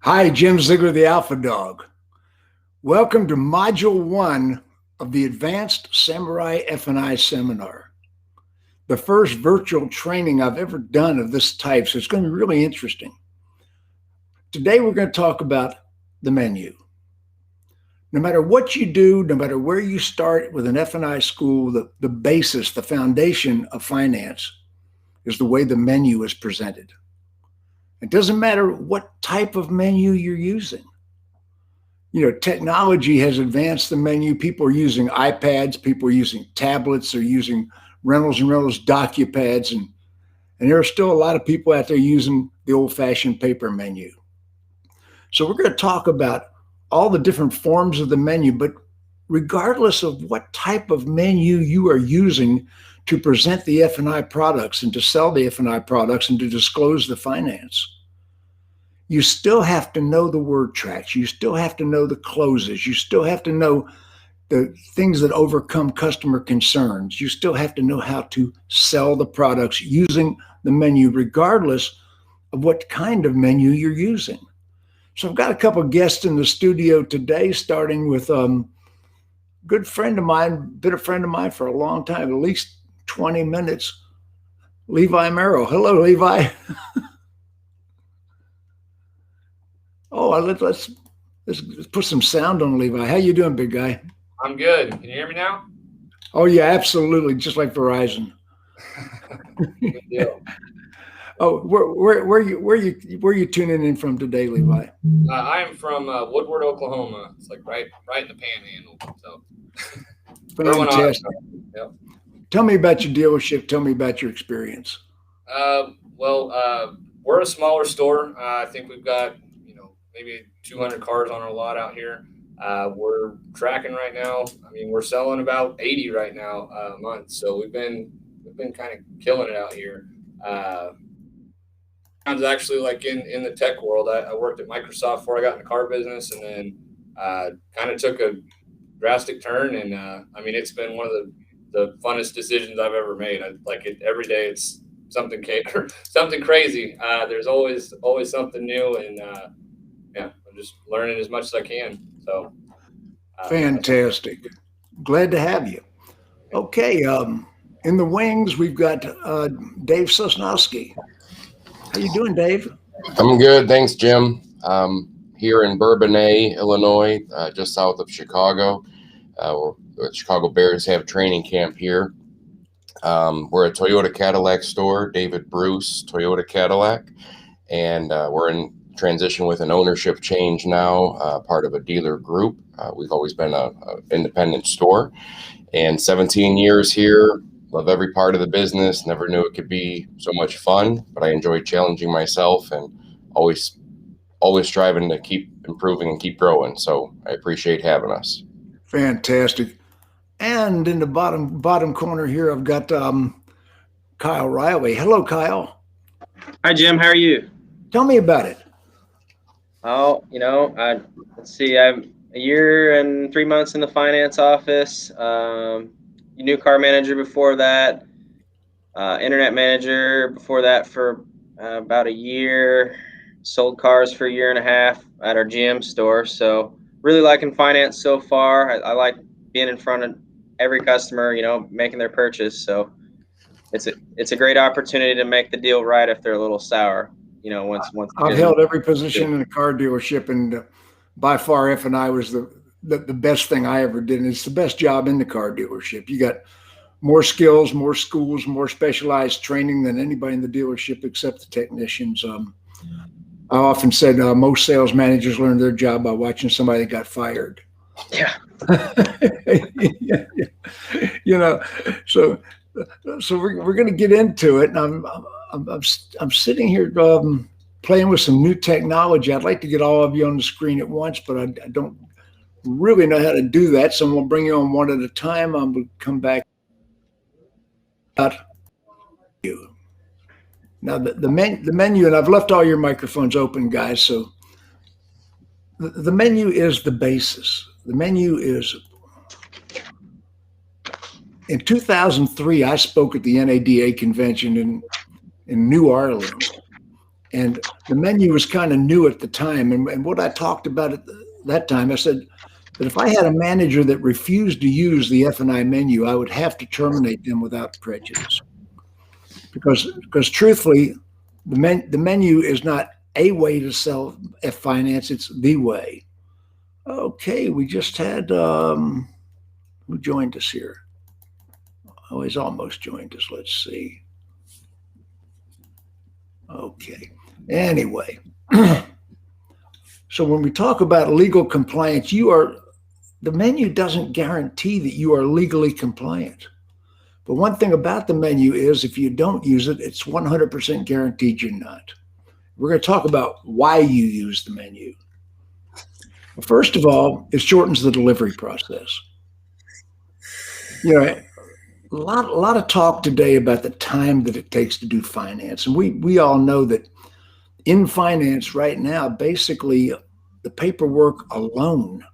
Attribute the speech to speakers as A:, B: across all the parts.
A: Hi, Jim Ziegler, the Alpha Dog. Welcome to Module 1 of the Advanced Samurai F&I Seminar, the first virtual training I've ever done of this type, so it's going to be really interesting. Today, we're going to talk about the menu. No matter what you do, no matter where you start with an F&I school, the basis, the foundation of finance is the way the menu is presented. It doesn't matter what type of menu you're using. You know, technology has advanced the menu. People are using iPads, people are using tablets, they're using Reynolds and Reynolds DocuPads, and there are still a lot of people out there using the old-fashioned paper menu. So we're going to talk about all the different forms of the menu, but regardless of what type of menu you are using to present the F&I products and to sell the F&I products and to disclose the finance, you still have to know the word tracks. You still have to know the closes. You still have to know the things that overcome customer concerns. You still have to know how to sell the products using the menu, regardless of what kind of menu you're using. So I've got a couple of guests in the studio today, starting with good friend of mine, been a friend of mine for a long time, at least 20 minutes, Levi Merrill. Hello, Levi. Oh, let's put some sound on Levi. How you doing, big guy?
B: I'm good. Can you hear me now?
A: Oh yeah, absolutely. Just like Verizon.
B: Good deal.
A: Oh, where you tuning in from today, Levi?
B: I am from Woodward, Oklahoma. It's like right in the panhandle. So
A: Fantastic.
B: Yep.
A: Tell me about your dealership. Tell me about your experience.
B: We're a smaller store. I think we've got maybe 200 cars on our lot out here. We're tracking right now. I mean, we're selling about 80 right now a month. So we've been kind of killing it out here. I was actually like in the tech world. I worked at Microsoft before I got in the car business, and then kind of took a drastic turn. And I mean, it's been one of the funnest decisions I've ever made. I like it every day. It's something crazy. There's always something new, and I'm just learning as much as I can. So
A: fantastic. Glad to have you. Okay, in the wings we've got Dave Sosnowski. How you doing, Dave?
C: I'm good, thanks, Jim. Here in Bourbonnais, Illinois, just south of Chicago. The Chicago Bears have training camp here. We're a Toyota Cadillac store, David Bruce Toyota Cadillac, and we're in transition with an ownership change now, part of a dealer group. We've always been an independent store, and 17 years here. Love every part of the business. Never knew it could be so much fun, but I enjoy challenging myself and always striving to keep improving and keep growing. So I appreciate having us.
A: Fantastic. And in the bottom corner here, I've got Kyle Riley. Hello, Kyle.
D: Hi, Jim. How are you?
A: Tell me about it.
D: Oh, let's see. I'm a year and 3 months in the finance office. New car manager before that. Internet manager before that for about a year. Sold cars for a year and a half at our GM store. So really liking finance so far. I like being in front of every customer, making their purchase. So it's a great opportunity to make the deal right if they're a little sour. Once
A: I've held every position in a car dealership, and by far F&I was the best thing I ever did. And it's the best job in the car dealership. You got more skills, more schools, more specialized training than anybody in the dealership except the technicians. I often said most sales managers learned their job by watching somebody that got fired.
D: Yeah.
A: So we're going to get into it, and I'm sitting here playing with some new technology. I'd like to get all of you on the screen at once, but I don't really know how to do that. So I'm going to bring you on one at a time. I'm going to come back. Now the menu, and I've left all your microphones open, guys. So the menu is the basis. The menu is. In 2003, I spoke at the NADA convention in New Orleans, And the menu was kind of new at the time. And what I talked about at that time, I said that if I had a manager that refused to use the F&I menu, I would have to terminate them without prejudice. Because truthfully, the menu is not a way to sell finance, it's the way. Okay, we just had, who joined us here? Oh, he's almost joined us. Let's see. Okay. Anyway, so when we talk about legal compliance, the menu doesn't guarantee that you are legally compliant. But one thing about the menu is if you don't use it, it's 100% guaranteed you're not. We're going to talk about why you use the menu. Well, first of all, it shortens the delivery process. You know, a lot of talk today about the time that it takes to do finance. And we all know that in finance right now, basically the paperwork alone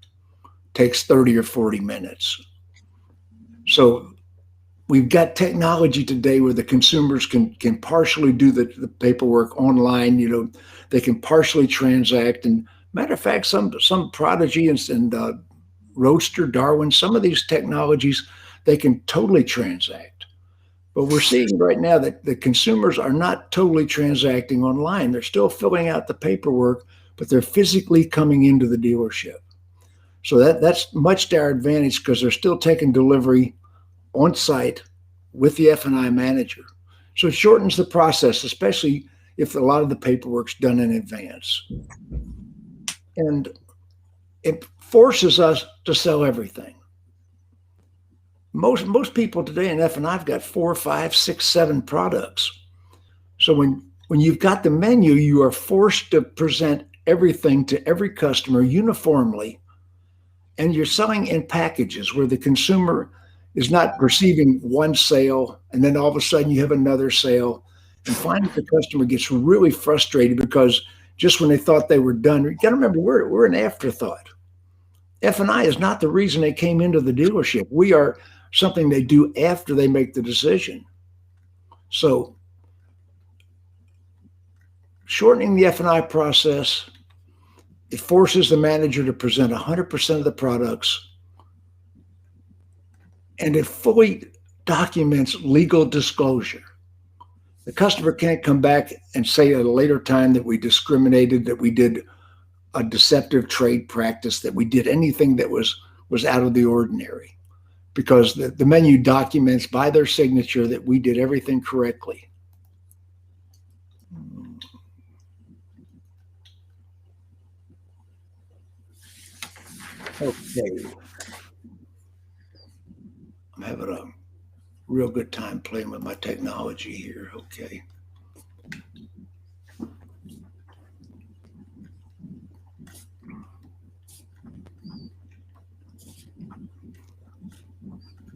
A: takes 30 or 40 minutes. So we've got technology today where the consumers can partially do the paperwork online. You know, they can partially transact. And matter of fact, some Prodigy and Roadster, Darwin, some of these technologies, they can totally transact. But we're seeing right now that the consumers are not totally transacting online. They're still filling out the paperwork, but they're physically coming into the dealership. So that's much to our advantage because they're still taking delivery on site with the F&I manager. So it shortens the process, especially if a lot of the paperwork's done in advance. And it forces us to sell everything. Most people today in F&I have got 4, 5, 6, 7 products. So when you've got the menu, you are forced to present everything to every customer uniformly, and you're selling in packages where the consumer is not receiving one sale and then all of a sudden you have another sale. And finally the customer gets really frustrated because just when they thought they were done, you got to remember we're an afterthought. F&I is not the reason they came into the dealership. We are something they do after they make the decision. So shortening the F&I process, it forces the manager to present 100% of the products, and it fully documents legal disclosure. The customer can't come back and say at a later time that we discriminated, that we did a deceptive trade practice, that we did anything that was out of the ordinary, because the menu documents by their signature that we did everything correctly. Okay. I'm having a real good time playing with my technology here. Okay.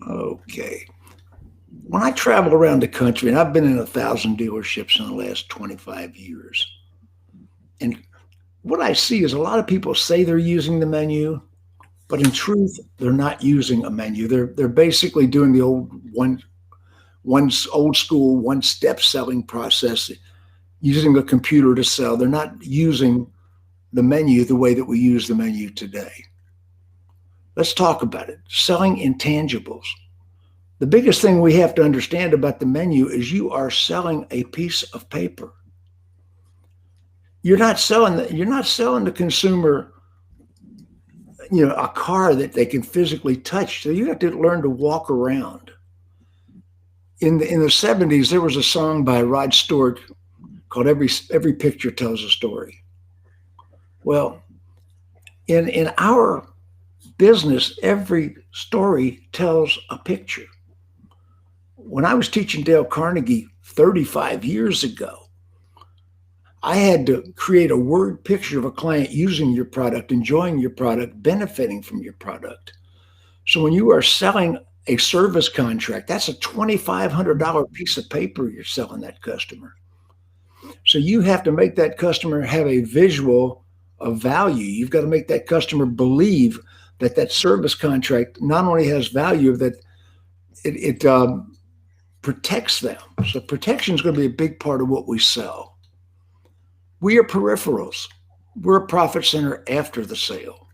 A: Okay. When I travel around the country, and I've been in 1,000 dealerships in the last 25 years, and what I see is a lot of people say they're using the menu, but in truth, they're not using a menu. They're basically doing the old school one-step selling process, using a computer to sell. They're not using the menu the way that we use the menu today. Let's talk about it. Selling intangibles. The biggest thing we have to understand about the menu is you are selling a piece of paper. You're not selling the consumer, a car that they can physically touch. So you have to learn to walk around. In the 70s, there was a song by Rod Stewart called Every Picture Tells a Story. Well, in our business, every story tells a picture. When I was teaching Dale Carnegie 35 years ago, I had to create a word picture of a client using your product, enjoying your product, benefiting from your product. So when you are selling a service contract, that's a $2,500 piece of paper you're selling that customer. So you have to make that customer have a visual of value. You've got to make that customer believe that service contract not only has value, that it protects them. So protection is going to be a big part of what we sell. We are peripherals. We're a profit center after the sale.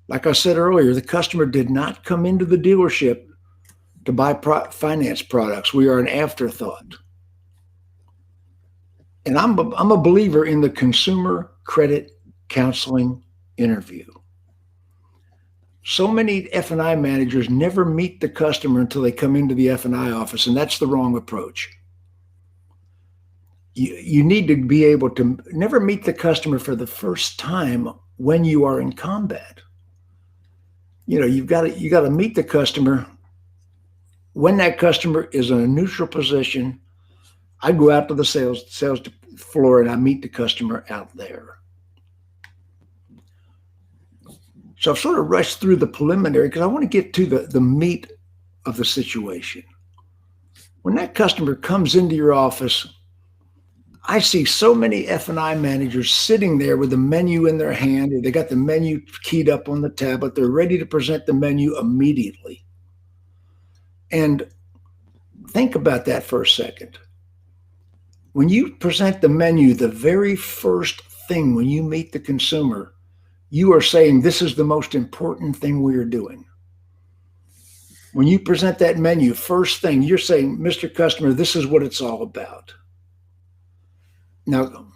A: Like I said earlier, the customer did not come into the dealership to buy finance products. We are an afterthought. And I'm a believer in the consumer credit counseling interview. So many F&I managers never meet the customer until they come into the F&I office, and that's the wrong approach. You need to be able to never meet the customer for the first time when you are in combat. You know, you got to meet the customer when that customer is in a neutral position. I go out to the sales floor and I meet the customer out there. So I've sort of rushed through the preliminary because I want to get to the meat of the situation. When that customer comes into your office, I see so many F&I managers sitting there with the menu in their hand, or they got the menu keyed up on the tablet. They're ready to present the menu immediately. And think about that for a second. When you present the menu, the very first thing when you meet the consumer, you are saying, this is the most important thing we are doing. When you present that menu, first thing, you're saying, Mr. Customer, this is what it's all about. Now,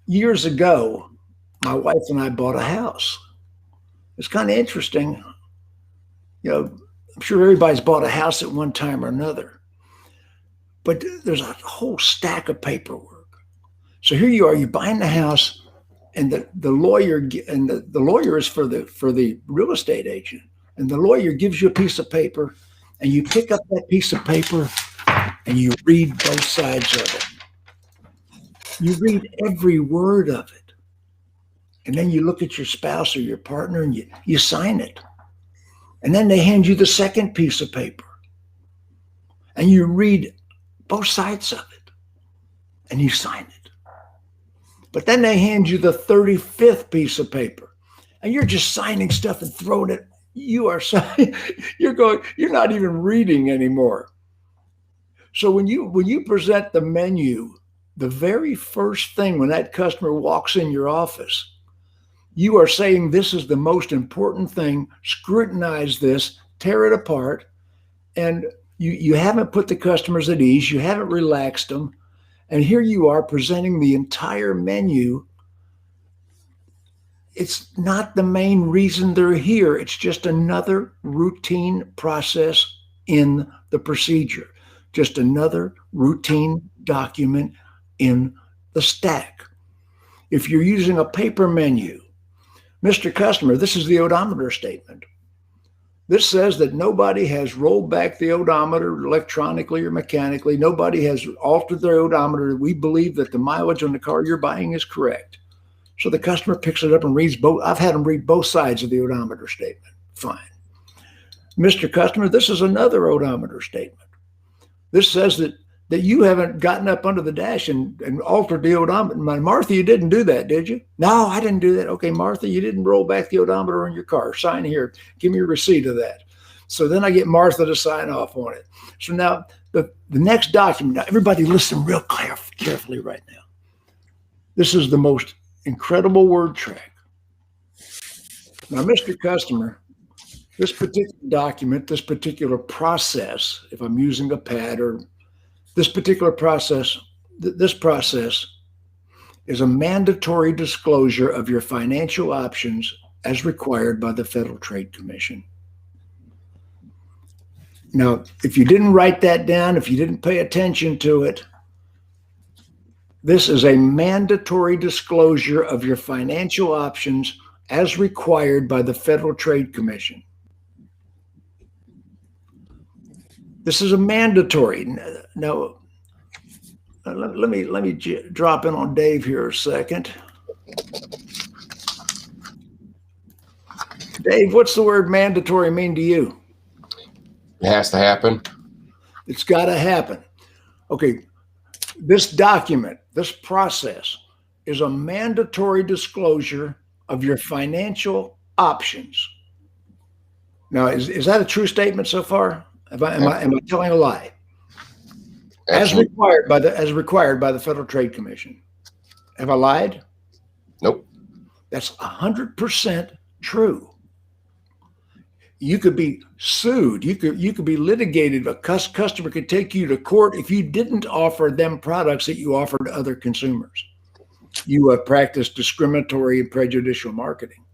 A: years ago, my wife and I bought a house. It's kind of interesting. You know, I'm sure everybody's bought a house at one time or another. But there's a whole stack of paperwork. So here you are, you're buying the house, and the lawyer is for the real estate agent, and the lawyer gives you a piece of paper, and you pick up that piece of paper and you read both sides of it. You read every word of it. And then you look at your spouse or your partner and you sign it. And then they hand you the second piece of paper. And you read both sides of it. And you sign it. But then they hand you the 35th piece of paper. And you're just signing stuff and throwing it. You are signing, you're not even reading anymore. So when you present the menu, the very first thing when that customer walks in your office, you are saying, this is the most important thing. Scrutinize this, tear it apart. And you haven't put the customers at ease. You haven't relaxed them. And here you are presenting the entire menu. It's not the main reason they're here. It's just another routine process in the procedure. Just another routine document in the stack. If you're using a paper menu, Mr. Customer, this is the odometer statement. This says that nobody has rolled back the odometer electronically or mechanically. Nobody has altered their odometer. We believe that the mileage on the car you're buying is correct. So the customer picks it up and reads both. I've had them read both sides of the odometer statement. Fine. Mr. Customer, this is another odometer statement. This says that you haven't gotten up under the dash and altered the odometer. Martha, you didn't do that, did you? No, I didn't do that. Okay, Martha, you didn't roll back the odometer on your car. Sign here. Give me a receipt of that. So then I get Martha to sign off on it. So now the next document, now everybody listen real carefully right now. This is the most incredible word track. Now, Mr. Customer, this particular document, this particular process, if I'm using a pad or this particular process, this process is a mandatory disclosure of your financial options as required by the Federal Trade Commission. Now, if you didn't write that down, if you didn't pay attention to it, this is a mandatory disclosure of your financial options as required by the Federal Trade Commission. This is a mandatory. Now, let me drop in on Dave here a second. Dave, what's the word mandatory mean to you?
C: It has to happen.
A: It's got to happen. Okay, this document, this process is a mandatory disclosure of your financial options. Now, is that a true statement so far? Am I telling a lie? As required by the Federal Trade Commission. Have I lied?
C: Nope.
A: That's 100% true. You could be sued. You could be litigated. A customer could take you to court if you didn't offer them products that you offer to other consumers. You have practiced discriminatory and prejudicial marketing.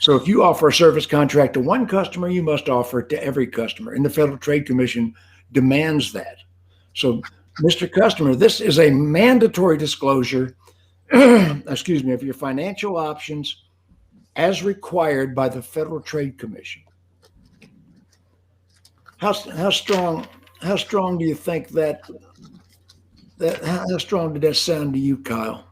A: So if you offer a service contract to one customer, you must offer it to every customer. And the Federal Trade Commission demands that. So, Mr. Customer, this is a mandatory disclosure, excuse me, of your financial options as required by the Federal Trade Commission. How strong do you think how strong did that sound to you, Kyle?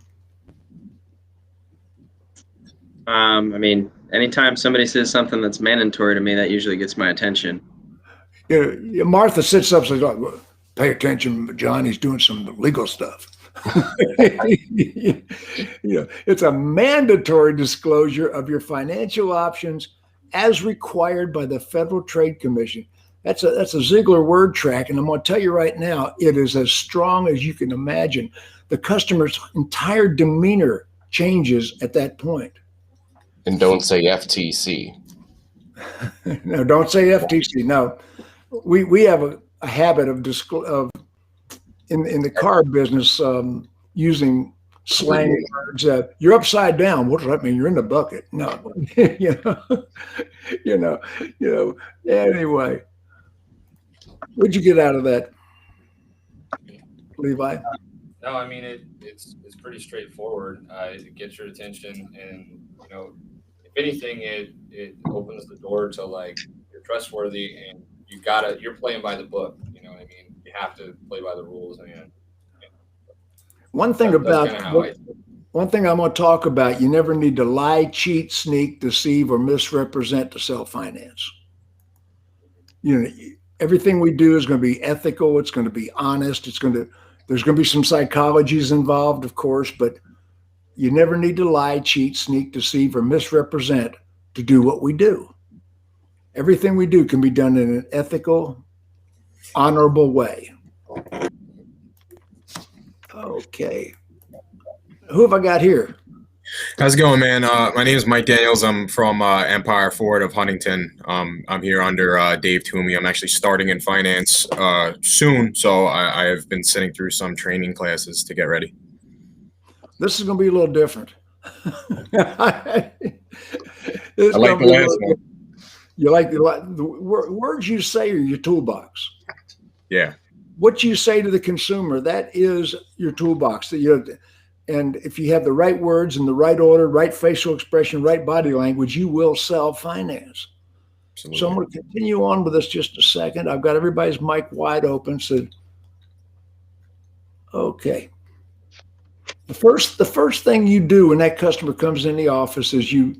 D: I mean, anytime somebody says something that's mandatory to me, that usually gets my attention.
A: Martha sits up and says, "Well, pay attention, John, he's doing some legal stuff." It's a mandatory disclosure of your financial options as required by the Federal Trade Commission. That's a Ziegler word track, and I'm going to tell you right now, it is as strong as you can imagine. The customer's entire demeanor changes at that point.
C: And don't say FTC.
A: No, don't say FTC. No, we have a habit of in the car business using slang words. You're upside down. What does that mean? You're in the bucket. No, Anyway, what'd you get out of that, Levi?
B: No, I mean it's pretty straightforward. It gets your attention, and if anything, it opens the door to like you're trustworthy, and you're playing by the book. You know what I mean? You have to play by the rules. And
A: one thing I'm going to talk about: you never need to lie, cheat, sneak, deceive, or misrepresent to sell finance. Everything we do is going to be ethical. It's going to be honest. There's going to be some psychologies involved, of course, but you never need to lie, cheat, sneak, deceive, or misrepresent to do what we do. Everything we do can be done in an ethical, honorable way. Okay. Who have I got here?
E: How's it going, man? My name is Mike Daniels. I'm from Empire Ford of Huntington. I'm here under Dave Toomey. I'm actually starting in finance soon, so I have been sitting through some training classes to get ready.
A: This is going to be a little different.
E: I like the last one.
A: You like the words you say are your toolbox.
E: Yeah.
A: What you say to the consumer, that is your toolbox. And if you have the right words in the right order, right facial expression, right body language, you will sell finance. Absolutely. So I'm going to continue on with this just a second. I've got everybody's mic wide open. So, okay. The first thing you do when that customer comes in the office is you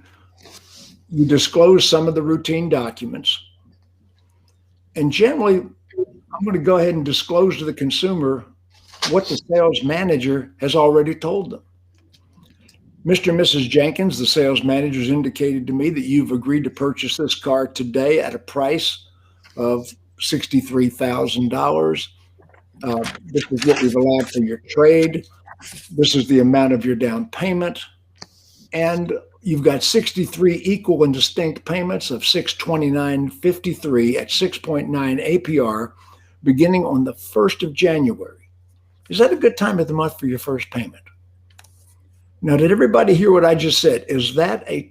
A: disclose some of the routine documents. And generally, I'm going to go ahead and disclose to the consumer what the sales manager has already told them. Mr. and Mrs. Jenkins, the sales managers indicated to me that you've agreed to purchase this car today at a price of $63,000. This is what we've allowed for your trade. This is the amount of your down payment. And you've got 63 equal and distinct payments of $629.53 at 6.9 APR beginning on the 1st of January. Is that a good time of the month for your first payment? Now, did everybody hear what I just said? Is that a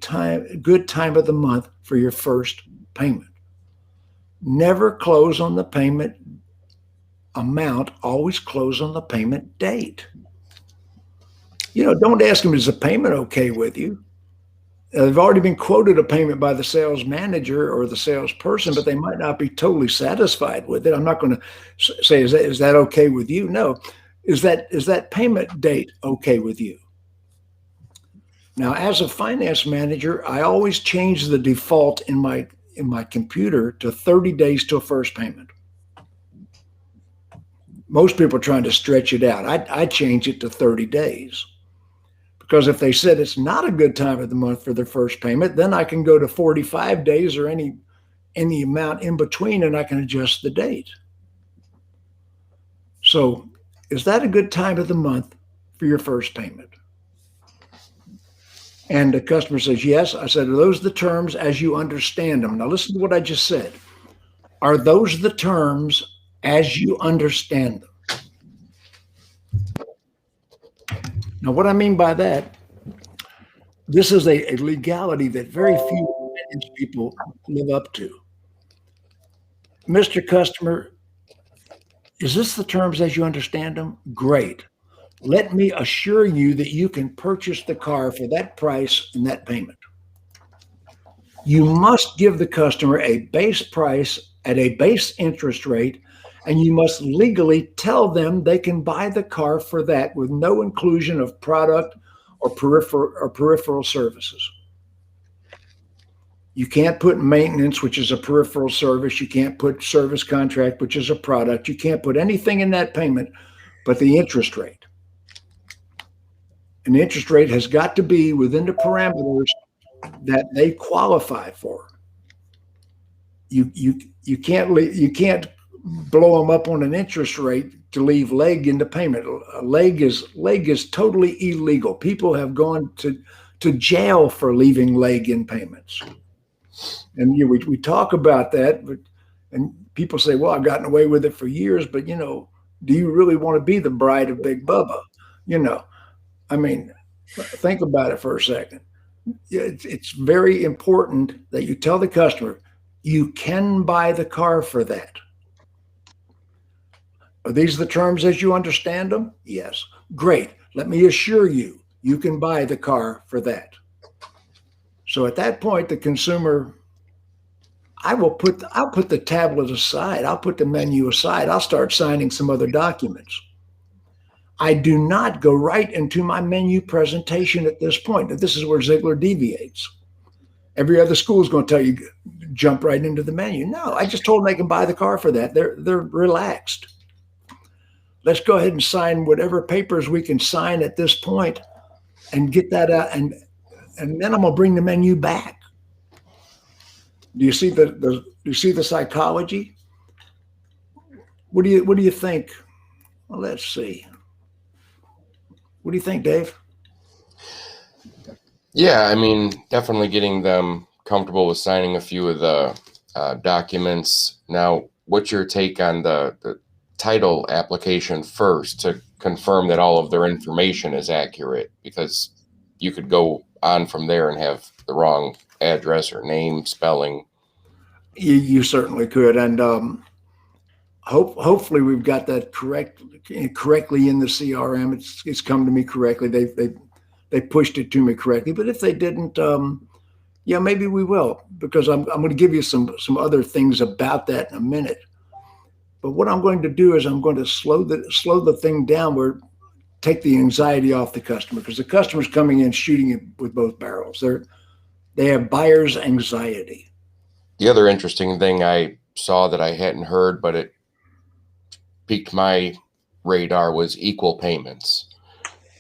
A: good time of the month for your first payment? Never close on the payment amount. Always close on the payment date. Don't ask them, is the payment okay with you? They've already been quoted a payment by the sales manager or the salesperson, but they might not be totally satisfied with it. I'm not going to say, is that okay with you? No. Is that payment date okay with you? Now, as a finance manager, I always change the default in my computer to 30 days to a first payment. Most people are trying to stretch it out. I change it to 30 days. Because if they said it's not a good time of the month for their first payment, then I can go to 45 days or any amount in between, and I can adjust the date. So is that a good time of the month for your first payment? And the customer says, yes. I said, are those the terms as you understand them? Now listen to what I just said. Are those the terms as you understand them? Now, what I mean by that, this is a legality that very few people live up to. Mr. Customer, is this the terms as you understand them? Great. Let me assure you that you can purchase the car for that price and that payment. You must give the customer a base price at a base interest rate, and you must legally tell them they can buy the car for that with no inclusion of product or peripheral services. You can't put maintenance, which is a peripheral service. You can't put service contract, which is a product. You can't put anything in that payment but the interest rate. And the interest rate has got to be within the parameters that they qualify for. You can't blow them up on an interest rate to leave leg in the payment. Leg is totally illegal. People have gone to jail for leaving leg in payments. And we talk about that, and people say, well, I've gotten away with it for years, but do you really want to be the bride of Big Bubba? I mean, think about it for a second. It's very important that you tell the customer, you can buy the car for that. Are these the terms as you understand them? Yes. Great. Let me assure you, you can buy the car for that. So at that point, the consumer, I'll put the tablet aside. I'll put the menu aside. I'll start signing some other documents. I do not go right into my menu presentation at this point. This is where Ziegler deviates. Every other school is going to tell you, jump right into the menu. No, I just told them they can buy the car for that. They're relaxed. Let's go ahead and sign whatever papers we can sign at this point and get that out. And then I'm going to bring the menu back. Do you see the psychology? What do you think? Well, let's see. What do you think, Dave?
C: Yeah, I mean, definitely getting them comfortable with signing a few of the documents. Now, what's your take on the title application first to confirm that all of their information is accurate? Because you could go on from there and have the wrong address or name, spelling. You
A: certainly could. And hopefully we've got that correctly in the CRM. It's come to me correctly. They pushed it to me correctly. But if they didn't, yeah, maybe we will, because I'm going to give you some other things about that in a minute. But what I'm going to do is I'm going to slow the thing down, where take the anxiety off the customer, because the customer's coming in shooting it with both barrels. They have buyer's anxiety.
C: The other interesting thing I saw that I hadn't heard, but it piqued my radar, was equal payments.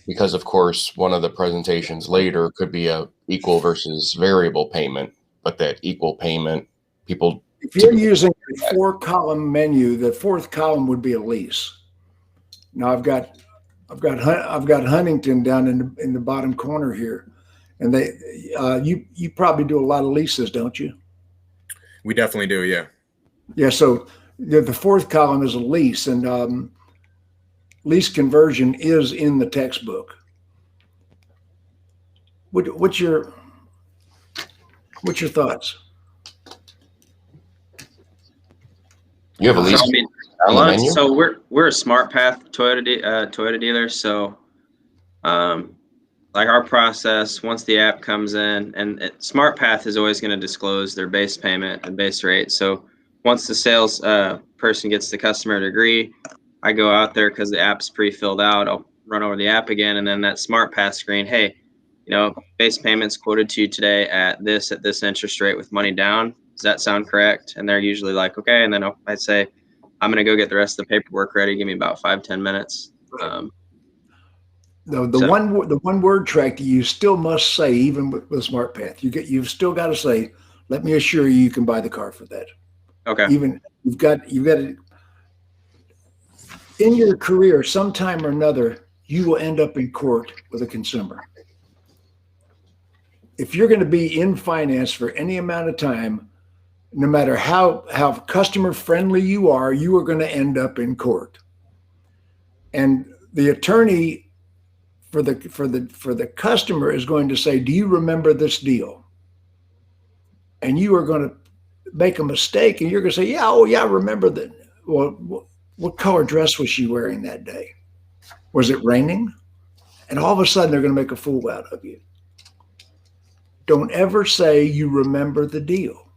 C: Because of course, one of the presentations later could be a equal versus variable payment, but that equal payment, people.
A: If you're using a 4-column menu, the fourth column would be a lease. Now I've got Huntington down in the bottom corner here, and you probably do a lot of leases, don't you?
E: We definitely do, yeah. Yeah.
A: So the fourth column is a lease, and lease conversion is in the textbook. What's your thoughts?
C: You have a lease on the menu?
D: So we're a SmartPath Toyota dealer. So like our process, once the app comes in, and SmartPath is always going to disclose their base payment and base rate. So once the sales person gets the customer to agree, I go out there, because the app's pre-filled out. I'll run over the app again, and then that SmartPath screen, hey, base payments quoted to you today at this interest rate with money down. Does that sound correct? And they're usually like, okay. And then I say, I'm going to go get the rest of the paperwork ready. Give me about 5-10 minutes.
A: The one word track that you still must say, even with SmartPath, you've still got to say, let me assure you can buy the car for that.
D: Okay.
A: Even you've got to, in your career, sometime or another, you will end up in court with a consumer. If you're going to be in finance for any amount of time, no matter how customer friendly you are going to end up in court. And the attorney for the customer is going to say, "Do you remember this deal?" And you are going to make a mistake, and you're going to say, "Yeah, oh yeah, I remember that." Well, what color dress was she wearing that day? Was it raining? And all of a sudden, they're going to make a fool out of you. Don't ever say you remember the deal.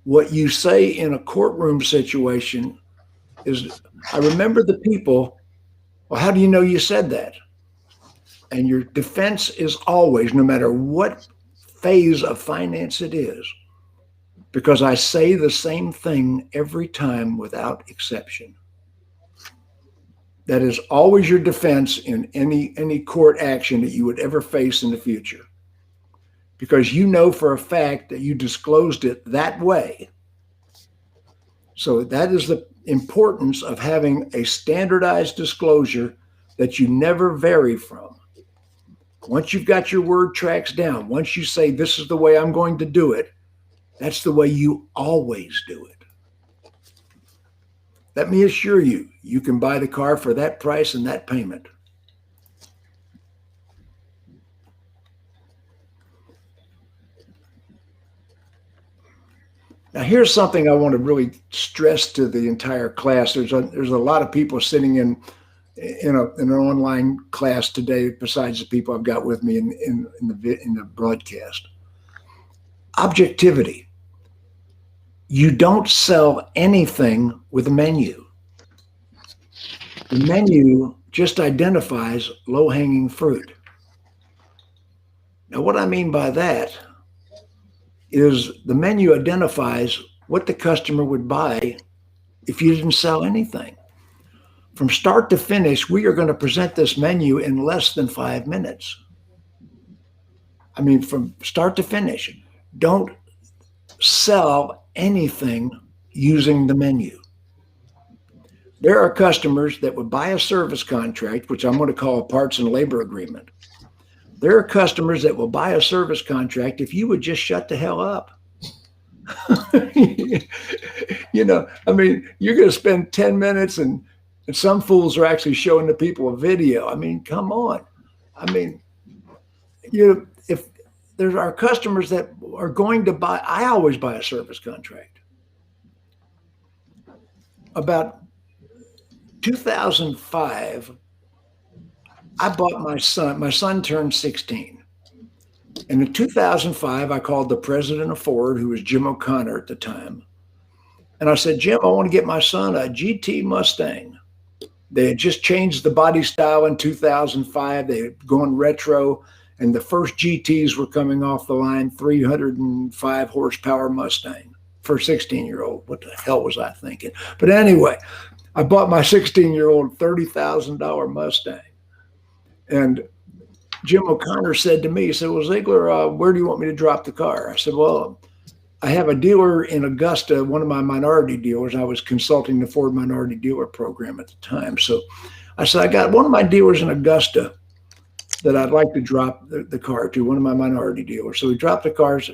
A: What you say in a courtroom situation is, "I remember the people." Well, how do you know you said that? And your defense is always, no matter what phase of finance it is, because I say the same thing every time without exception. That is always your defense in any court action that you would ever face in the future. Because you know for a fact that you disclosed it that way. So that is the importance of having a standardized disclosure that you never vary from. Once you've got your word tracks down, once you say, "This is the way I'm going to do it," that's the way you always do it. Let me assure you, you can buy the car for that price and that payment. Now, here's something I want to really stress to the entire class. There's a lot of people sitting in an online class today, besides the people I've got with me in the broadcast. Objectivity. You don't sell anything with a menu. The menu just identifies low-hanging fruit. Now, what I mean by that is the menu identifies what the customer would buy if you didn't sell anything. From start to finish, we are going to present this menu in less than 5 minutes. I mean, from start to finish. Don't sell anything using the menu. There are customers that would buy a service contract, which I'm going to call a parts and labor agreement. There are customers that will buy a service contract if you would just shut the hell up. You know, I mean, you're going to spend 10 minutes and some fools are actually showing the people a video. I mean, come on. I mean, if there are customers that are going to buy, I always buy a service contract. About 2005, I bought my son turned 16. And in 2005, I called the president of Ford, who was Jim O'Connor at the time. And I said, "Jim, I want to get my son a GT Mustang." They had just changed the body style in 2005. They had gone retro, and the first GTs were coming off the line, 305 horsepower Mustang for a 16-year-old. What the hell was I thinking? But anyway, I bought my 16-year-old $30,000 Mustang. And Jim O'Connor said to me, he said, "Well, Ziegler, where do you want me to drop the car?" I said, "Well, I have a dealer in Augusta, one of my minority dealers." I was consulting the Ford minority dealer program at the time. So I said, "I got one of my dealers in Augusta that I'd like to drop the car to, one of my minority dealers." So we dropped the cars.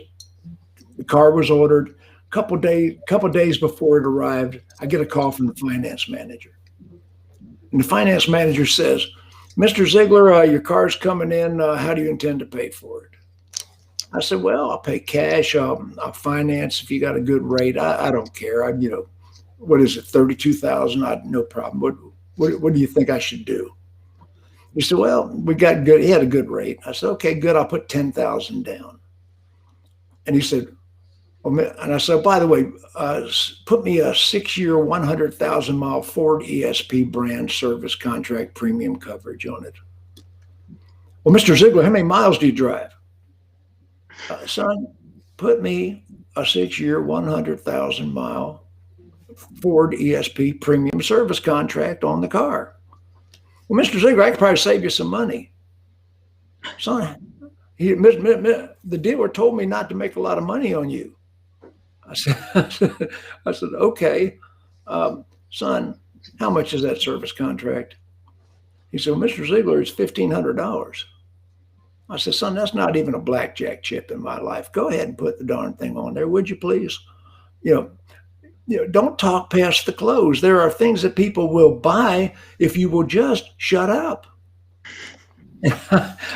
A: The car was ordered. A couple days before it arrived, I get a call from the finance manager. And the finance manager says, "Mr. Ziegler, your car's coming in. How do you intend to pay for it?" I said, "Well, I'll pay cash. I'll finance if you got a good rate. I don't care. What is it, 32,000? No problem. What do you think I should do?" He said, "Well, we got good." He had a good rate. I said, "Okay, good. I'll put 10,000 down." And he said, and I said, "By the way, put me a 6-year, 100,000-mile Ford ESP brand service contract premium coverage on it." "Well, Mr. Ziegler, how many miles do you drive?" "Son, put me a 6-year, 100,000-mile Ford ESP premium service contract on the car." "Well, Mr. Ziegler, I could probably save you some money." "Son, the dealer told me not to make a lot of money on you." I said, "Okay, son, how much is that service contract?" He said, well, Mr. Ziegler, it's $1,500. I said, son, that's not even a blackjack chip in my life. Go ahead and put the darn thing on there, would you please? You know, don't talk past the close. There are things that people will buy if you will just shut up.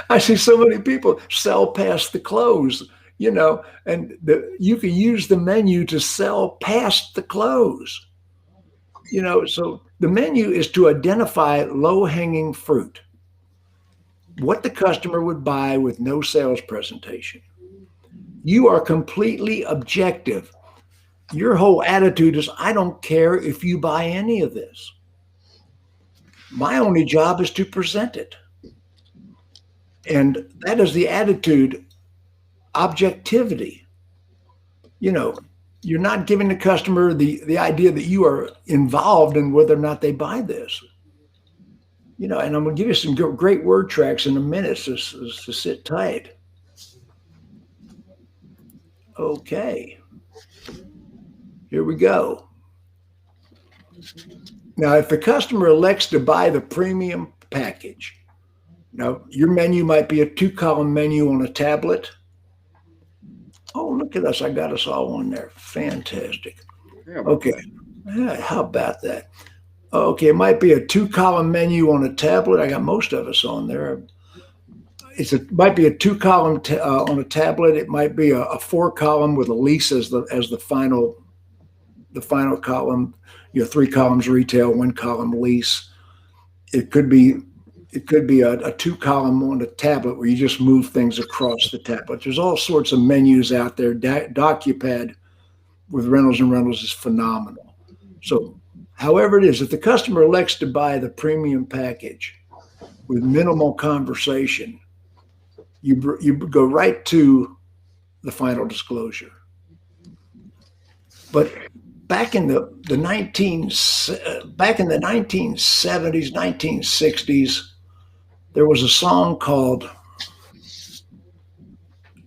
A: I see so many people sell past the close, you know, and you can use the menu to sell past the close. You know, so the menu is to identify low-hanging fruit, what the customer would buy with no sales presentation. You are completely objective. Your whole attitude is, I don't care if you buy any of this. My only job is to present it. And that is the attitude, objectivity. You know, you're not giving the customer the idea that you are involved in whether or not they buy this. You know, and I'm going to give you some great word tracks in a minute, so sit tight. Okay. Here we go. Now, if the customer elects to buy the premium package, now your menu might be a 2-column menu on a tablet. Oh, look at us. I got us all on there. Fantastic. Okay. Yeah, how about that? Okay, it might be a 2-column menu on a tablet. I got most of us on there. Might be a 2-column on a tablet. It might be a 4-column with a lease as the final column. You know, 3 columns retail, 1 column lease. It could be a 2-column on a tablet where you just move things across the tablet. There's all sorts of menus out there. DocuPad with Reynolds and Reynolds is phenomenal. So however it is, if the customer elects to buy the premium package with minimal conversation, you go right to the final disclosure. But back in the 1970s, 1960s, there was a song called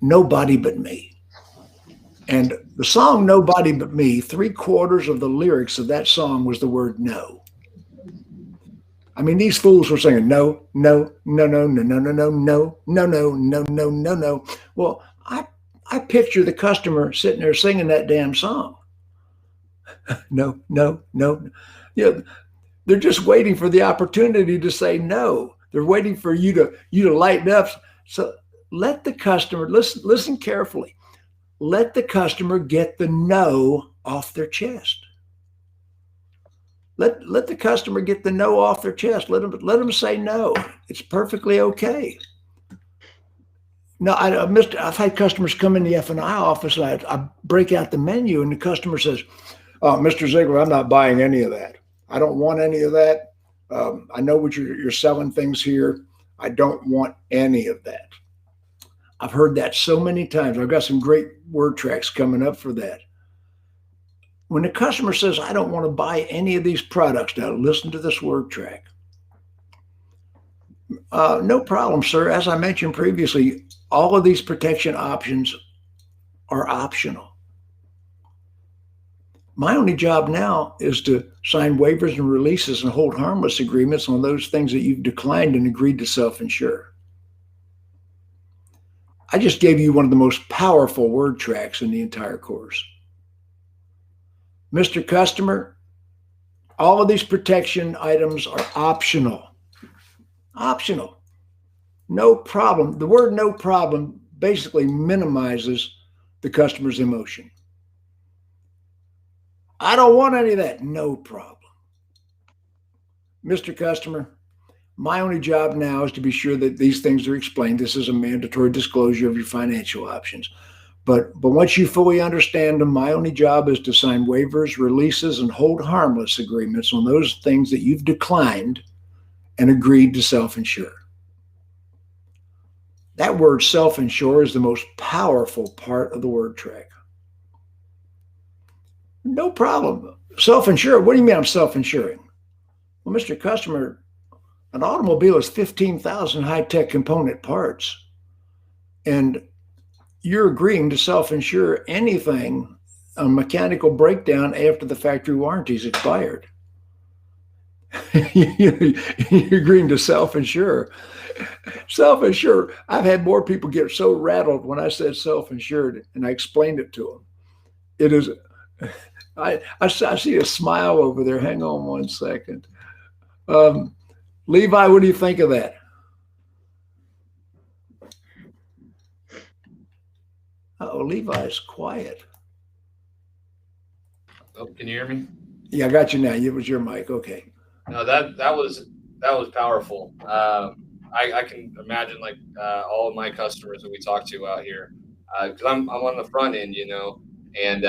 A: Nobody But Me. And the song Nobody But Me, 3/4 of the lyrics of that song was the word no. I mean, these fools were saying no, no, no, no, no, no, no, no, no, no, no, no, no, no, no. Well, I picture the customer sitting there singing that damn song. No, no, no. You know, they're just waiting for the opportunity to say no. They're waiting for you to lighten up. So let the customer listen carefully. Let the customer get the no off their chest. Let the customer get the no off their chest. Let them say no. It's perfectly okay. No, I've had customers come in the F&I office, and I break out the menu, and the customer says, Mr. Ziegler, I'm not buying any of that. I don't want any of that. I know what you're selling things here. I don't want any of that. I've heard that so many times. I've got some great word tracks coming up for that. When the customer says, I don't want to buy any of these products, now listen to this word track. No problem, sir. As I mentioned previously, all of these protection options are optional. My only job now is to sign waivers and releases and hold harmless agreements on those things that you've declined and agreed to self-insure. I just gave you one of the most powerful word tracks in the entire course. Mr. Customer, all of these protection items are optional. Optional. No problem. The word no problem basically minimizes the customer's emotion. I don't want any of that. No problem. Mr. Customer, my only job now is to be sure that these things are explained. This is a mandatory disclosure of your financial options. But once you fully understand them, my only job is to sign waivers, releases, and hold harmless agreements on those things that you've declined and agreed to self-insure. That word self-insure is the most powerful part of the word track. No problem. Self-insure? What do you mean I'm self-insuring? Well, Mr. Customer, an automobile is 15,000 high-tech component parts. And you're agreeing to self-insure anything, a mechanical breakdown after the factory warranty is expired. You're agreeing to self-insure. Self-insure. I've had more people get so rattled when I said self-insured and I explained it to them. It is, I see a smile over there. Hang on one second. Levi, what do you think of that? Oh, Levi's quiet.
B: Oh, can you hear me?
A: Yeah, I got you now. It was your mic. Okay.
B: No, that was powerful. I can imagine like all of my customers that we talk to out here, because I'm on the front end, and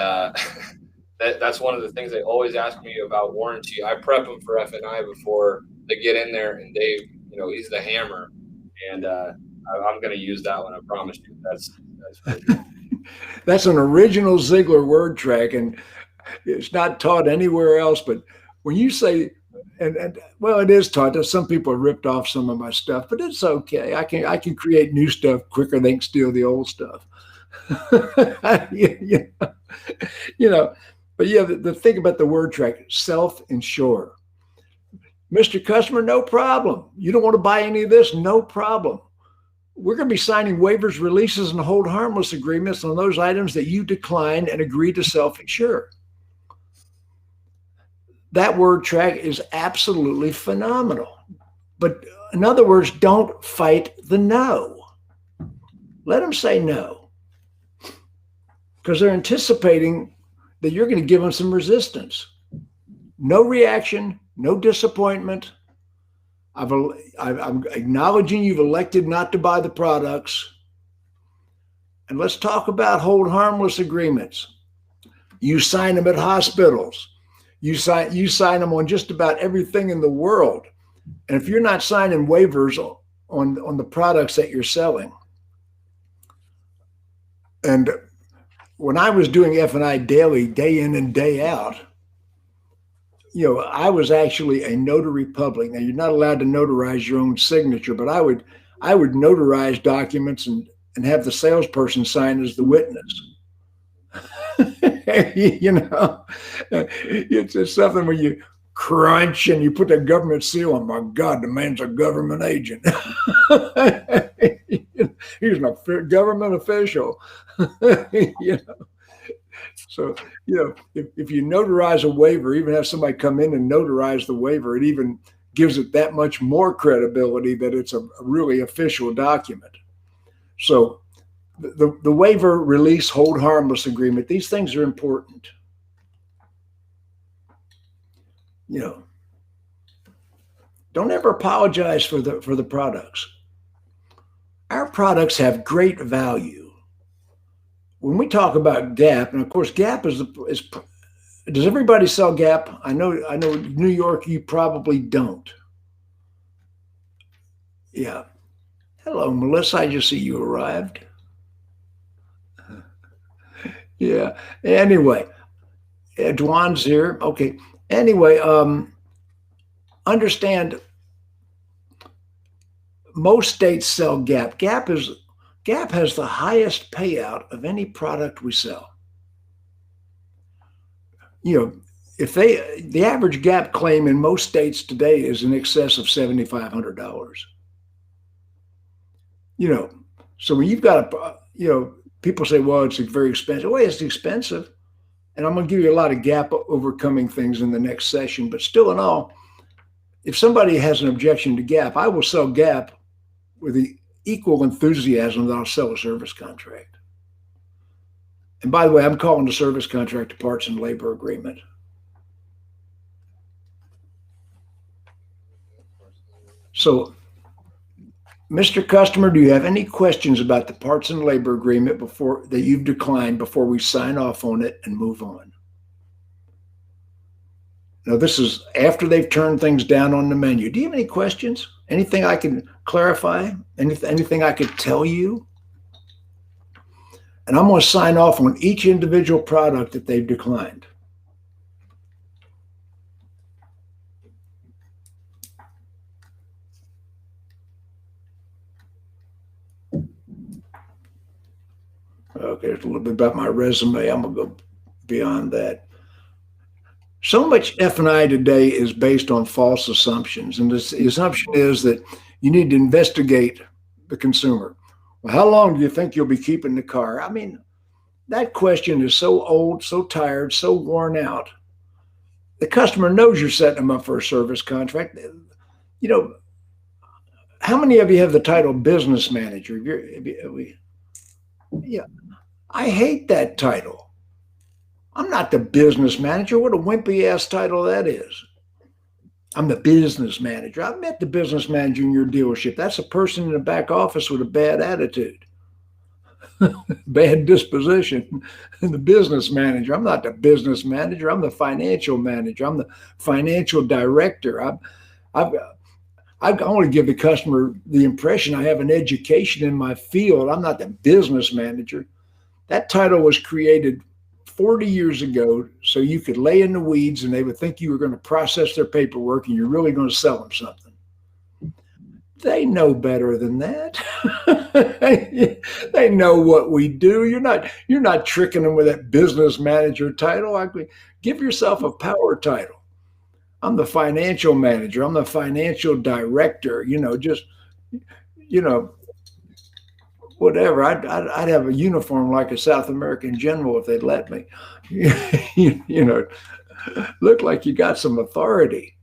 B: that's one of the things they always ask me about warranty. I prep them for F&I before they get in there, and Dave, he's the hammer, and I'm going to use that one. I promise you. That's for sure.
A: That's an original Ziegler word track, and it's not taught anywhere else. But when you say, and well, it is taught. Some people have ripped off some of my stuff, but it's okay. I can create new stuff quicker than they can steal the old stuff. But yeah, the thing about the word track, self-insure. Mr. Customer, no problem. You don't want to buy any of this? No problem. We're going to be signing waivers, releases, and hold harmless agreements on those items that you decline and agree to self-insure. That word track is absolutely phenomenal. But in other words, don't fight the no. Let them say no, because they're anticipating that you're going to give them some resistance. No reaction, no disappointment. I'm acknowledging you've elected not to buy the products. And let's talk about hold harmless agreements. You sign them at hospitals. You sign them on just about everything in the world. And if you're not signing waivers on the products that you're selling, and when I was doing F&I daily, day in and day out, I was actually a notary public. Now, you're not allowed to notarize your own signature, but I would notarize documents and have the salesperson sign as the witness. It's something when you crunch and you put that government seal on. My God, the man's a government agent. He's a government official. So, if you notarize a waiver, even have somebody come in and notarize the waiver, it even gives it that much more credibility that it's a really official document. So the waiver, release, hold harmless agreement, these things are important. Don't ever apologize for the products. Our products have great value. When we talk about Gap, and of course Gap is does everybody sell Gap? I know New York, you probably don't. Yeah. Hello, Melissa. I just see you arrived. Yeah. Anyway, Dwan's here. Okay. Anyway, understand most states sell Gap. Gap has the highest payout of any product we sell. If the average Gap claim in most states today is in excess of $7,500. So when you've got people say, well, it's very expensive. Well, it's expensive. And I'm going to give you a lot of Gap overcoming things in the next session. But still in all, if somebody has an objection to Gap, I will sell Gap with the equal enthusiasm that I'll sell a service contract. And by the way, I'm calling the service contract a parts and labor agreement. So, Mr. Customer, do you have any questions about the parts and labor agreement that you've declined before we sign off on it and move on? Now, this is after they've turned things down on the menu. Do you have any questions? Anything I can clarify? Anything I could tell you? And I'm going to sign off on each individual product that they've declined. Okay, it's a little bit about my resume. I'm going to go beyond that. So much F&I today is based on false assumptions. And the assumption is that you need to investigate the consumer. Well, how long do you think you'll be keeping the car? I mean, that question is so old, so tired, so worn out. The customer knows you're setting them up for a service contract. You know, how many of you have the title business manager? Yeah, I hate that title. I'm not the business manager. What a wimpy ass title that is. I'm the business manager. I've met the business manager in your dealership. That's a person in the back office with a bad attitude, bad disposition. And the business manager, I'm not the business manager. I'm the financial manager. I'm the financial director. I want to give the customer the impression I have an education in my field. I'm not the business manager. That title was created 40 years ago so you could lay in the weeds and they would think you were going to process their paperwork and you're really going to sell them something. They know better than that. They know what we do. You're not tricking them with that business manager title. Give yourself a power title. I'm the financial manager. I'm the financial director. Whatever. I'd have a uniform like a South American general if they'd let me. Look like you got some authority.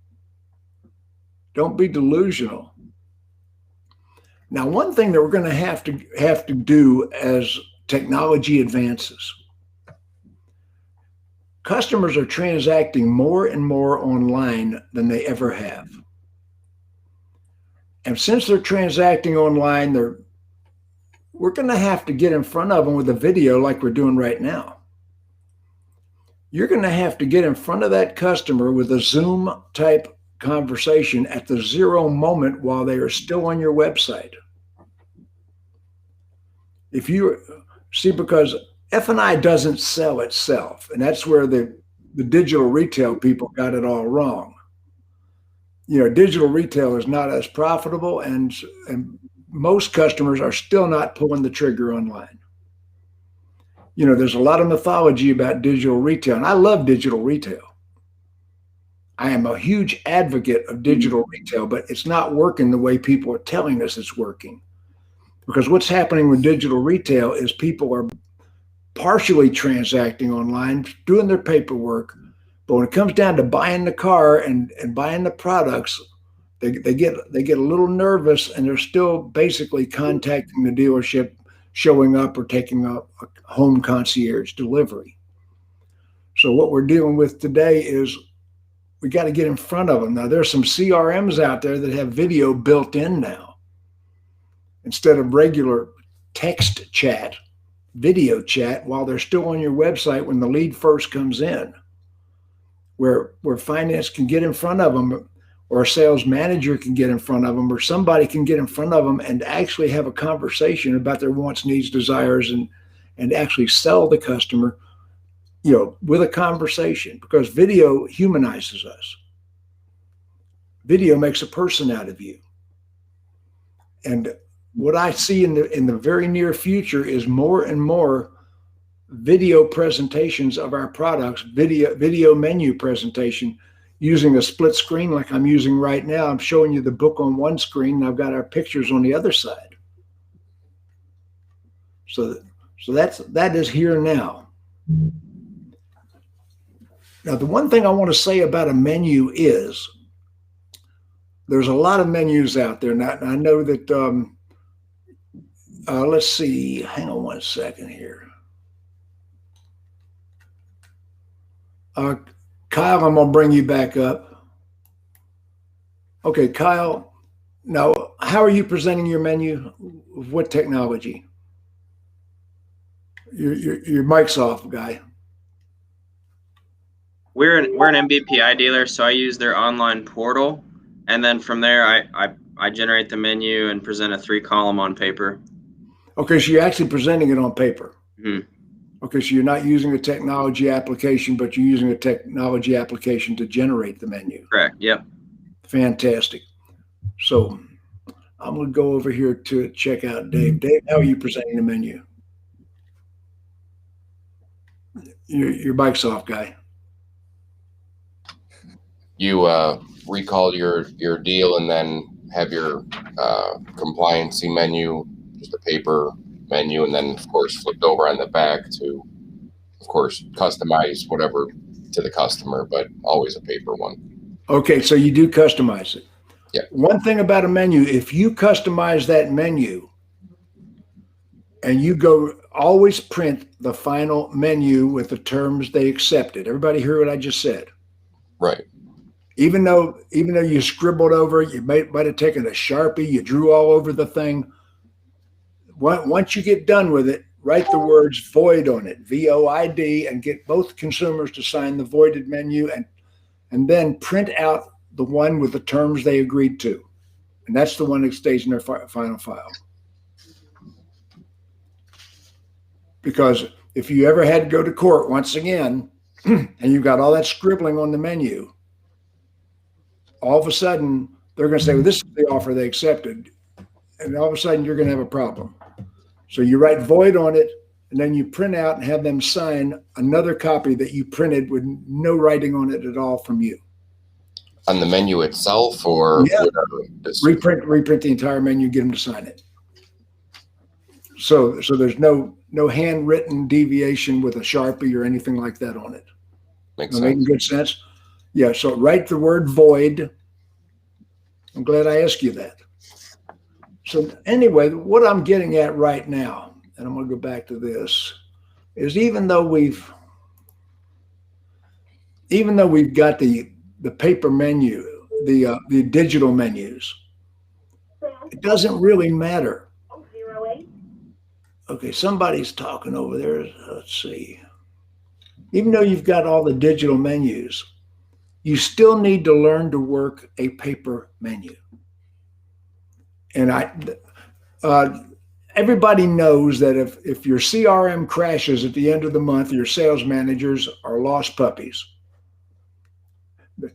A: Don't be delusional. Now, one thing that we're going to have to do as technology advances, customers are transacting more and more online than they ever have. And since they're transacting online, we're going to have to get in front of them with a video like we're doing right now. You're going to have to get in front of that customer with a Zoom type conversation at the zero moment while they are still on your website. Because F&I doesn't sell itself, and that's where the digital retail people got it all wrong. Digital retail is not as profitable, and most customers are still not pulling the trigger online. There's a lot of mythology about digital retail, and I love digital retail. I am a huge advocate of digital retail, but it's not working the way people are telling us it's working. Because what's happening with digital retail is people are partially transacting online, doing their paperwork, but when it comes down to buying the car and buying the products, they get a little nervous, and they're still basically contacting the dealership, showing up, or taking a home concierge delivery. So what we're dealing with today is we got to get in front of them. Now, there's some CRMs out there that have video built in now. Instead of regular text chat, video chat while they're still on your website when the lead first comes in, where finance can get in front of them, or a sales manager can get in front of them, or somebody can get in front of them and actually have a conversation about their wants, needs, desires, and actually sell the customer, with a conversation, because video humanizes us. Video makes a person out of you. And what I see in the very near future is more and more video presentations of our products, video menu presentation, using a split screen like I'm using right now. I'm showing you the book on one screen, and I've got our pictures on the other side. So that is here now. Now, the one thing I want to say about a menu is there's a lot of menus out there. Now, I know that, let's see, hang on one second here. Kyle, I'm going to bring you back up. Okay, Kyle, now, how are you presenting your menu? What technology? Your mic's off, guy.
D: We're an MBPI dealer, so I use their online portal, and then from there I generate the menu and present a 3-column on paper.
A: Okay, so you're actually presenting it on paper.
D: Mm-hmm.
A: Okay, so you're not using a technology application, but you're using a technology application to generate the menu.
D: Correct. Yep.
A: Fantastic. So I'm going to go over here to check out Dave. Dave, how are you presenting the menu? Your mic's off, guy.
C: you recall your deal and then have your compliancy menu, just a paper menu, and then of course flipped over on the back to, of course, customize whatever to the customer, but always a paper one.
A: Okay, so you do customize it.
C: Yeah.
A: One thing about a menu, if you customize that menu and you go, always print the final menu with the terms they accepted. Everybody hear what I just said?
C: Right.
A: Even though you scribbled over, you might have taken a Sharpie, you drew all over the thing. Once you get done with it, write the words void on it, VOID, and get both consumers to sign the voided menu, and then print out the one with the terms they agreed to. And that's the one that stays in their final file. Because if you ever had to go to court once again, and you've got all that scribbling on the menu, all of a sudden they're going to say, well, this is the offer they accepted. And all of a sudden you're going to have a problem. So you write void on it, and then you print out and have them sign another copy that you printed with no writing on it at all from you.
C: On the menu itself, or
A: yeah.
C: Whatever?
A: Reprint the entire menu, get them to sign it. So there's no handwritten deviation with a Sharpie or anything like that on it.
C: Makes sense.
A: Making good sense? Yeah, so write the word void. I'm glad I asked you that. So anyway, what I'm getting at right now, and I'm going to go back to this, is even though we've got the paper menu, the digital menus, it doesn't really matter. Okay, somebody's talking over there. Let's see. Even though you've got all the digital menus, you still need to learn to work a paper menu. And everybody knows that if your CRM crashes at the end of the month, your sales managers are lost puppies.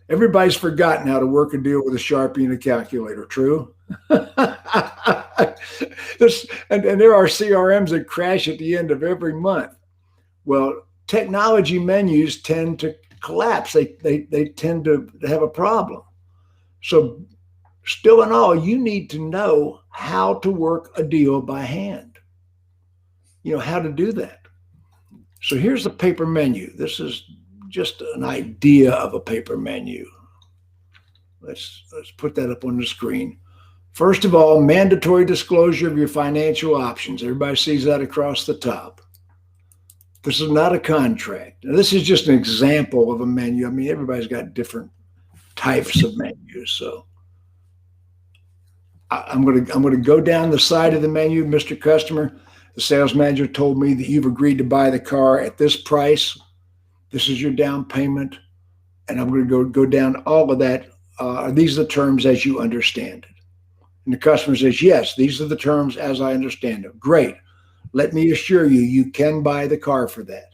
A: Everybody's forgotten how to work a deal with a Sharpie and a calculator. True? And there are CRMs that crash at the end of every month. Well, technology menus tend to collapse. They tend to have a problem. So still in all, you need to know how to work a deal by hand. You know how to do that. So here's the paper menu. This is just an idea of a paper menu. Let's put that up on the screen. First of all, mandatory disclosure of your financial options. Everybody sees that across the top. This is not a contract. Now, this is just an example of a menu. I mean, everybody's got different types of menus. So I'm going to go down the side of the menu. Mr. Customer, the sales manager told me that you've agreed to buy the car at this price. This is your down payment. And I'm going to go down all of that. Are these the terms as you understand it? And the customer says, yes, these are the terms as I understand it. Great. Let me assure you, you can buy the car for that.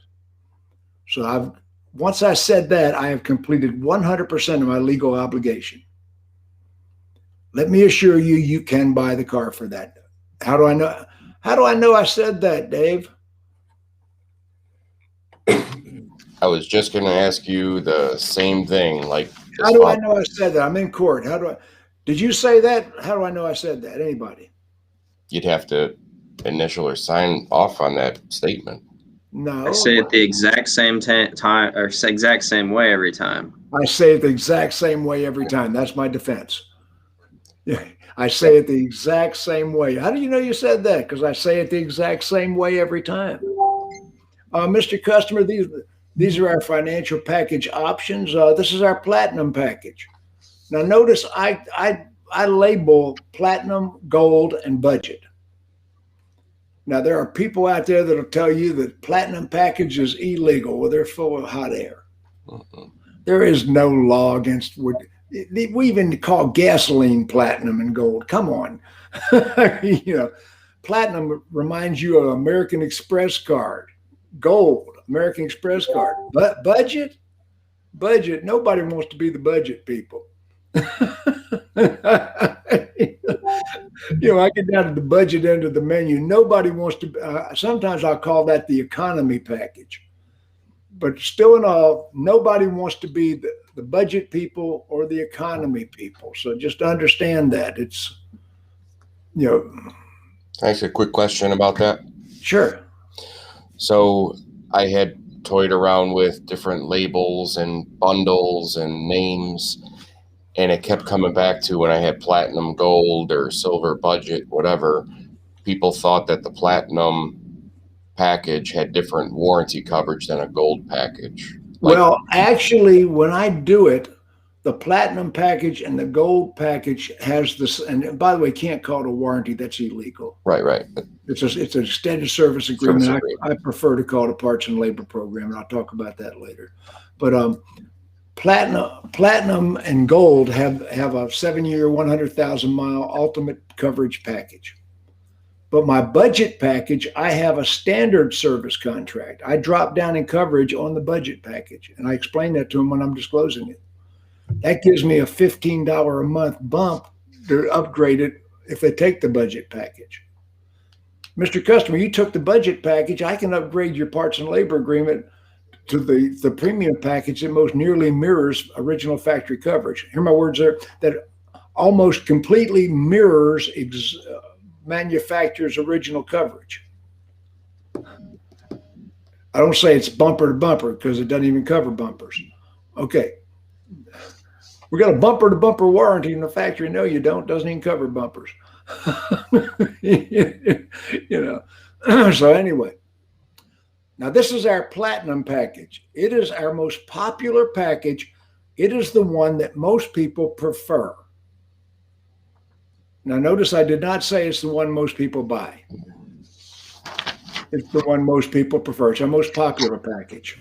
A: So once I said that, I have completed 100% of my legal obligation. Let me assure you, you can buy the car for that. How do I know? How do I know I said that, Dave?
C: I was just going to ask you the same thing. Like,
A: how do I know I said that? I'm in court. Did you say that? How do I know I said that? Anybody?
C: You'd have to initial or sign off on that statement.
A: No.
D: I say it the exact same time or exact same way every time.
A: I say it the exact same way every time. That's my defense. Yeah, I say it the exact same way. How do you know you said that? Because I say it the exact same way every time. Mr. Customer, these are our financial package options. This is our platinum package. Now notice I label platinum, gold, and budget. Now there are people out there that'll tell you that platinum package is illegal. Well, they're full of hot air. There is no law against we even call gasoline platinum and gold. Come on. You know, platinum reminds you of American Express card. Gold, American Express card. But budget, nobody wants to be the budget people. You know, I get down to the budget end of the menu. Nobody wants to. Sometimes I'll call that the economy package. but still in all, nobody wants to be the budget people or the economy people. So just understand that it's, you know,
C: Actually, a quick question about that.
A: sure.
C: So I had toyed around with different labels and bundles and names, and it kept coming back to when I had platinum gold or silver budget, whatever. People thought that the platinum package had different warranty coverage than a gold package.
A: Well, actually, when I do it, the platinum package and the gold package has this. And by the way, can't call it a warranty. That's illegal.
C: Right.
A: It's an extended service agreement. I prefer to call it a parts and labor program, and I'll talk about that later. But platinum and gold have a 7-year, 100,000 mile ultimate coverage package. But my budget package, I have a standard service contract. I drop down in coverage on the budget package, and I explain that to them when I'm disclosing it. That gives me a $15 a month bump to upgrade it if they take the budget package. Mr. Customer, you took the budget package. I can upgrade your parts and labor agreement to the premium package that most nearly mirrors original factory coverage. Hear my words there, that almost completely mirrors manufacturer's original coverage. I don't say it's bumper to bumper because it doesn't even cover bumpers. Okay. We got a bumper to bumper warranty in the factory. No, you don't. Doesn't even cover bumpers. So anyway, now this is our platinum package. It is our most popular package. It is the one that most people prefer. Now, notice I did not say it's the one most people buy. It's the one most people prefer. It's our most popular package.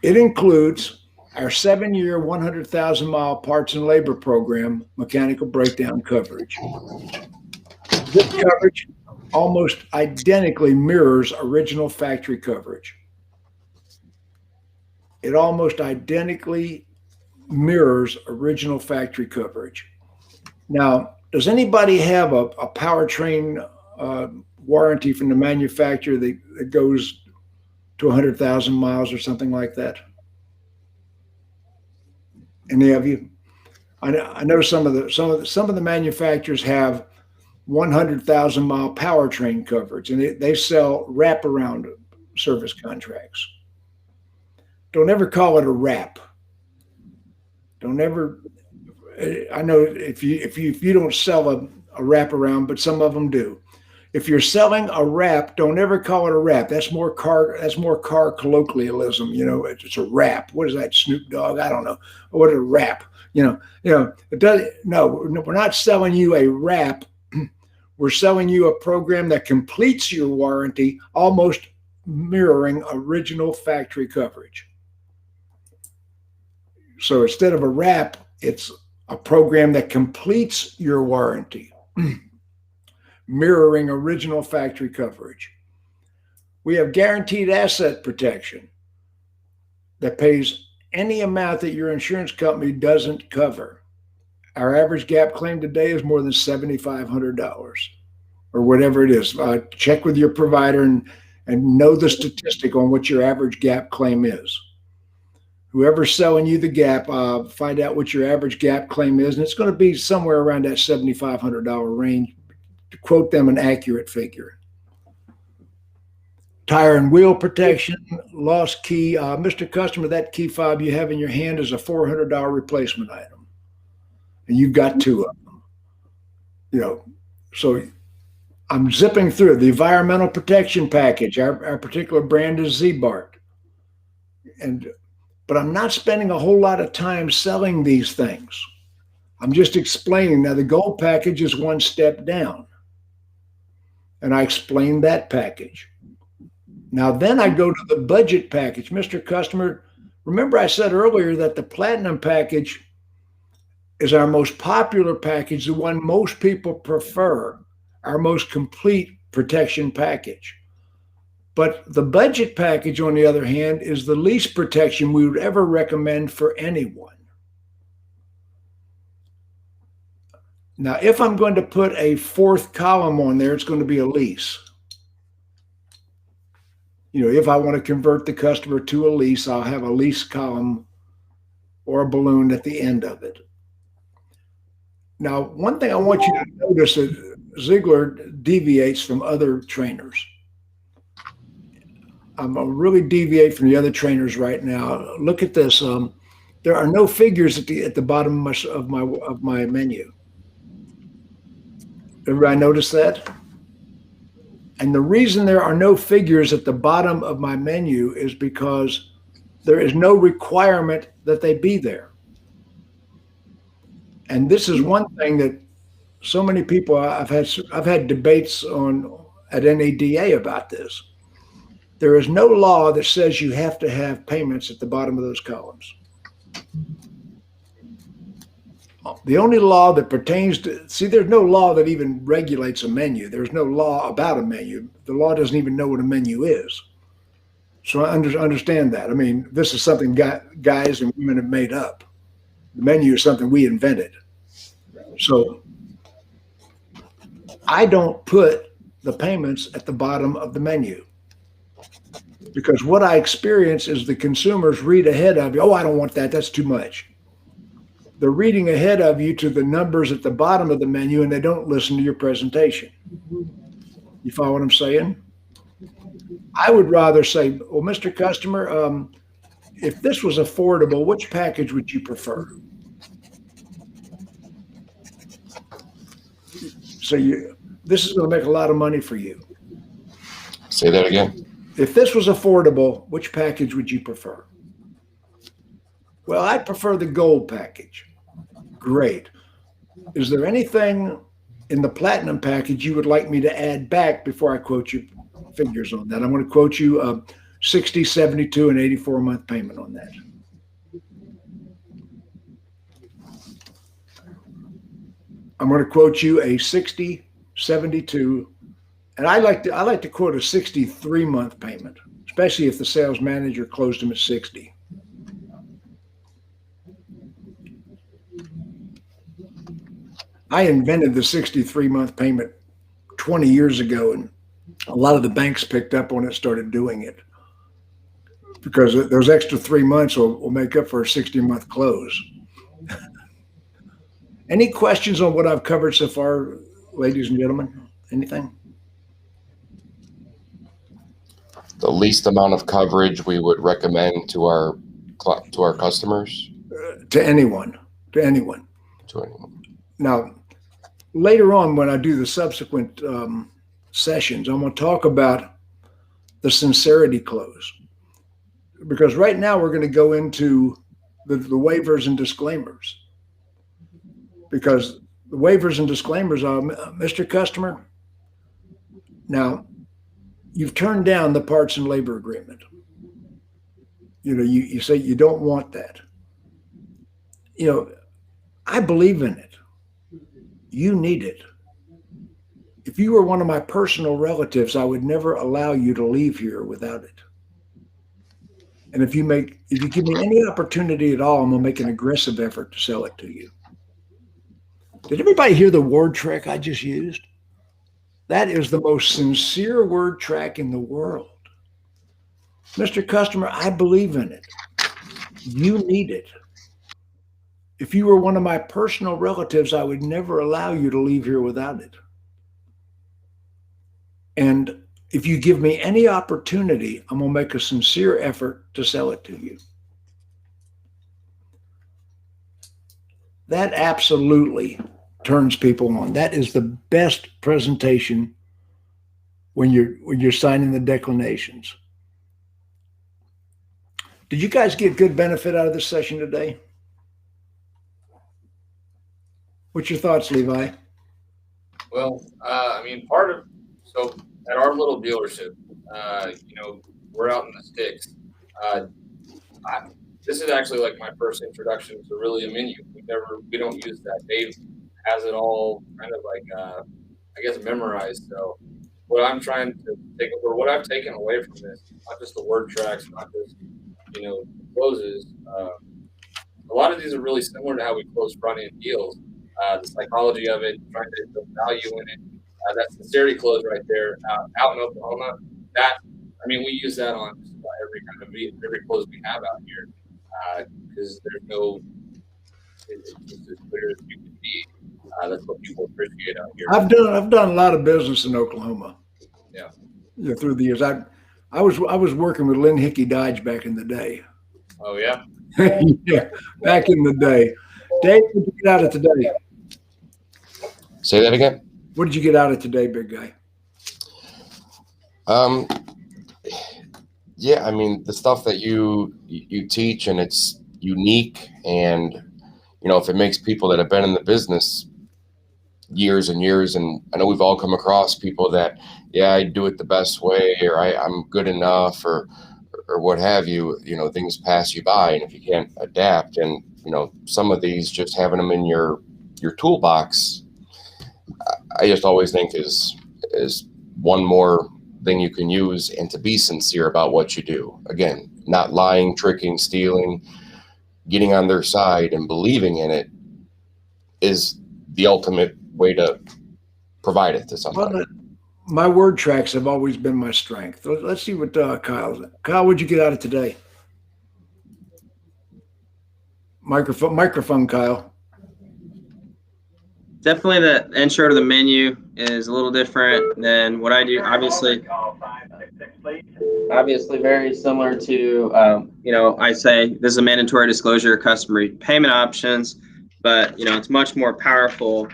A: It includes our 7-year, 100,000 mile parts and labor program, mechanical breakdown coverage. This coverage almost identically mirrors original factory coverage. It almost identically mirrors original factory coverage. Now, does anybody have a powertrain warranty from the manufacturer that goes to 100,000 miles or something like that? Any of you? I know some of the manufacturers have 100,000 mile powertrain coverage, and they sell wraparound service contracts. Don't ever call it a wrap. Don't ever. I know if you don't sell a wraparound, but some of them do. If you're selling a wrap, don't ever call it a wrap. That's more car colloquialism. It's a wrap. What is that, Snoop Dogg? I don't know. What is a wrap? It does. No, we're not selling you a wrap. We're selling you a program that completes your warranty, almost mirroring original factory coverage. So instead of a wrap, it's a program that completes your warranty, mirroring original factory coverage. We have guaranteed asset protection that pays any amount that your insurance company doesn't cover. Our average gap claim today is more than $7,500 or whatever it is. Check with your provider and know the statistic on what your average gap claim is. Whoever's selling you the gap, find out what your average gap claim is, and it's going to be somewhere around that $7,500 range. To quote them an accurate figure. Tire and wheel protection, lost key. Mr. Customer, that key fob you have in your hand is a $400 replacement item, and you've got 2 of them. So I'm zipping through the environmental protection package. Our particular brand is Z-Bart, but I'm not spending a whole lot of time selling these things. I'm just explaining. Now, the gold package is one step down, and I explained that package. Now, then I go to the budget package. Mr. Customer, remember I said earlier that the platinum package is our most popular package, the one most people prefer, our most complete protection package. But the budget package, on the other hand, is the least protection we would ever recommend for anyone. Now, if I'm going to put a 4th column on there, it's going to be a lease. If I want to convert the customer to a lease, I'll have a lease column or a balloon at the end of it. Now, one thing I want you to notice that Ziegler deviates from other trainers. I'm gonna really deviate from the other trainers right now. Look at this. There are no figures at the bottom of my menu. Everybody notice that? And the reason there are no figures at the bottom of my menu is because there is no requirement that they be there. And this is one thing that so many people I've had debates on at NADA about this. There is no law that says you have to have payments at the bottom of those columns. The only law that pertains to, there's no law that even regulates a menu. There's no law about a menu. The law doesn't even know what a menu is. So I understand that. I mean, this is something guys and women have made up. The menu is something we invented. So I don't put the payments at the bottom of the menu, because what I experience is the consumers read ahead of you. Oh, I don't want that. That's too much. They're reading ahead of you to the numbers at the bottom of the menu, and they don't listen to your presentation. You follow what I'm saying? I would rather say, well, Mr. Customer, if this was affordable, which package would you prefer? So this is going to make a lot of money for you.
C: Say that again.
A: If this was affordable, which package would you prefer? Well, I'd prefer the gold package. Great. Is there anything in the platinum package you would like me to add back before I quote you figures on that? I'm going to quote you a 60, 72, and 84-month payment on that. I'm going to quote you a 60, 72, and I like to quote a 63-month payment, especially if the sales manager closed them at 60. I invented the 63-month payment 20 years ago, and a lot of the banks picked up on it, started doing it, because those extra 3 months will make up for a 60-month close. Any questions on what I've covered so far, ladies and gentlemen? Anything?
C: The least amount of coverage we would recommend to our customers?
A: To anyone. To anyone. Now, later on, when I do the subsequent sessions, I'm going to talk about the sincerity close, because right now we're going to go into the waivers and disclaimers, because the waivers and disclaimers are, Mr. Customer, now you've turned down the parts and labor agreement. You say you don't want that. I believe in it. You need it. If you were one of my personal relatives, I would never allow you to leave here without it. And if you give me any opportunity at all, I'm going to make an aggressive effort to sell it to you. Did everybody hear the word track I just used? That is the most sincere word track in the world. Mr. Customer, I believe in it. You need it. If you were one of my personal relatives, I would never allow you to leave here without it. And if you give me any opportunity, I'm going to make a sincere effort to sell it to you. That absolutely turns people on. That is the best presentation when you're signing the declinations. Did you guys get good benefit out of this session today? What's your thoughts, Levi?
B: Well, so at our little dealership, we're out in the sticks. This is actually like my first introduction to really a menu. We don't use that. Dave has it all kind of like, memorized. So what I'm trying to what I've taken away from this, not just the word tracks, not just, closes. A lot of these are really similar to how we close front-end deals. The psychology of it, trying to build value in it. That sincerity close right there out in Oklahoma, that I mean, we use that on just about every close we have out here, because there's no, it's just as clear as you can be. That's what people appreciate out here.
A: I've done a lot of business in Oklahoma.
B: Yeah.
A: Through the years. I was working with Lynn Hickey Dodge back in the day.
B: Oh yeah.
A: Yeah, back in the day. Dave, what did you get out of today?
C: Say that again.
A: What did you get out of today, big guy?
C: Yeah, I mean, the stuff that you teach, and it's unique, and if it makes people that have been in the business years and years, and I know we've all come across people that, yeah, I do it the best way, or I'm good enough, or what have you, things pass you by, and if you can't adapt, and some of these, just having them in your toolbox, I just always think is one more thing you can use, and to be sincere about what you do. Again, not lying, tricking, stealing, getting on their side and believing in it is the ultimate way to provide it to somebody.
A: Well, my word tracks have always been my strength. Let's see what Kyle's. Kyle, what'd you get out of today? Microphone, Kyle.
D: Definitely the intro to the menu is a little different than what I do. Obviously very similar to, I say this is a mandatory disclosure of customer payment options, but, it's much more powerful,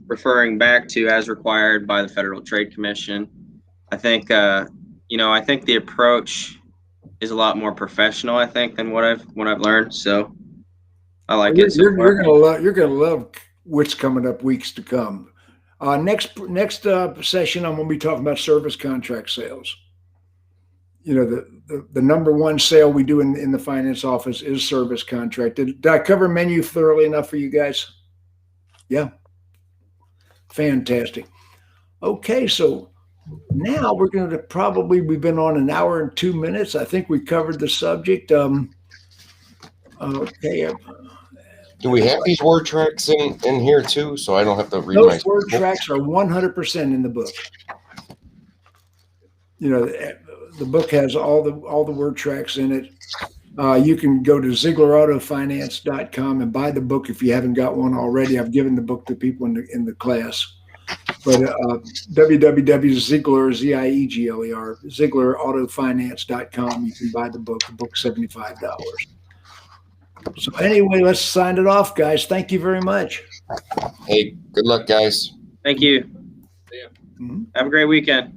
D: referring back to as required by the Federal Trade Commission. I think, I think the approach is a lot more professional, I think, than what I've learned. So I like it.
A: You're gonna love what's coming up weeks to come. Next session, I'm going to be talking about service contract sales. The number one sale we do in the finance office is service contract. Did I cover menu thoroughly enough for you guys? Yeah. Fantastic. Okay, so now we're going to we've been on an hour and 2 minutes. I think we covered the subject. Okay.
C: Do we have these word tracks in here too, so I don't have to read
A: Those word tracks are 100% in the book. The book has all the word tracks in it. You can go to ZieglerAutofinance.com and buy the book if you haven't got one already. I've given the book to people in the class. But www.ziegler, Ziegler, ZieglerAutofinance.com. You can buy the book. The book's $75. So anyway, let's sign it off, guys. Thank you very much.
C: Hey, good luck, guys.
D: Thank you.
B: Yeah.
D: Have a great weekend.